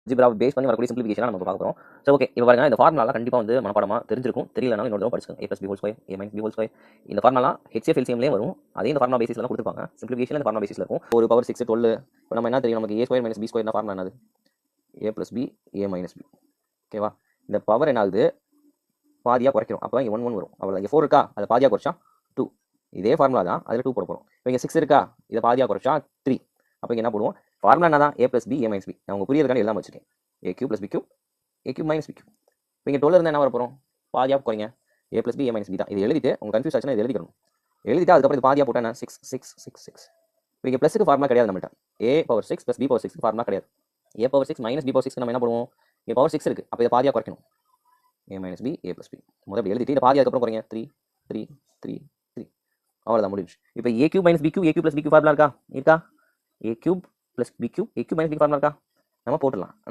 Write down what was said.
ஜிப்ராவை base பண்ணி வரக்கூடிய simplification நம்ம பார்க்க போகிறோம். ஸோ ஓகே, இப்போ பாருங்க, இந்த ஃபார்முலா கண்டிப்பாக வந்து மனப்பாடமாக தெரிஞ்சிருக்கும். தெரியலனாலும் இன்னொரு தடவை படிச்சுக்கோங்க. a + b whole square a - b whole square. இந்த ஃபார்முலா HCF LCMலேயே வரும். அதே இந்த ஃபார்முலா பேசிஸ்ல கொடுத்துருப்பாங்க. சிம்பிளிஃபிகேஷன் இந்த ஃபார்முலா பேசிஸ்ல இருக்கும். ஒரு பவர் 6 12. இப்போ நம்ம என்ன தெரியும், நமக்கு a square - b square formula என்னது, a + b a - b. ஓகேவா? இந்த பவர் என்ன ஆகுது, பாதியாக குறைக்கிறோம். அப்போ இங்கே 1 1 வரும். அவ்வளோ இங்கே 4 இருக்கா, அதை பாதியாக குறைச்சா 2. இதே ஃபார்முலா தான், அதில் 2 போட போகிறோம். இப்போ இங்கே 6 இருக்கா, இதை பாதியாக குறைச்சா 3. அப்போ இங்கே என்ன போடுவோம், ஃபார்முலா என்ன தான், a + b a - b. நான் உங்கள் புரியறதுக்கான எல்லாம் வச்சுருக்கேன். a cube + b cube a cube - b cube. இப்போ இங்கே 12 இருந்தால் என்ன வர போகிறோம், பாதியாக குறைங்க, a + b a - b தான். இது எழுதிட்டு உங்களுக்கு கன்ஃபியூஸ் ஆச்சுன்னா இது எழுதிக்கணும். எழுதிட்டு அதுக்கப்புறம் இது பாதியாக போட்டால் என்ன, 6 6 6 6. இப்போ இங்கே ப்ளஸுக்கு ஃபார்முலா கிடையாது நம்மள்ட்ட. a⁴ + b⁴ ஃபார்முலா கிடையாது. a⁴ - b⁴ நம்ம என்ன பண்ணுவோம், இங்கே பவர் 6 இருக்குது. அப்போ இதை பாதியாக குறைக்கணும், a - b a + b. முதல்ல எழுதிட்டு இந்த பாதி அதுக்கப்புறம் குறைங்க, 3 3 3 3. அவ்வளோதான், முடிஞ்சு. இப்போ a cube - b cube a cube + b cube formula இருக்கா, a cube + b cube a cube - b formula இருக்கா, நம்ம போட்டுடலாம்.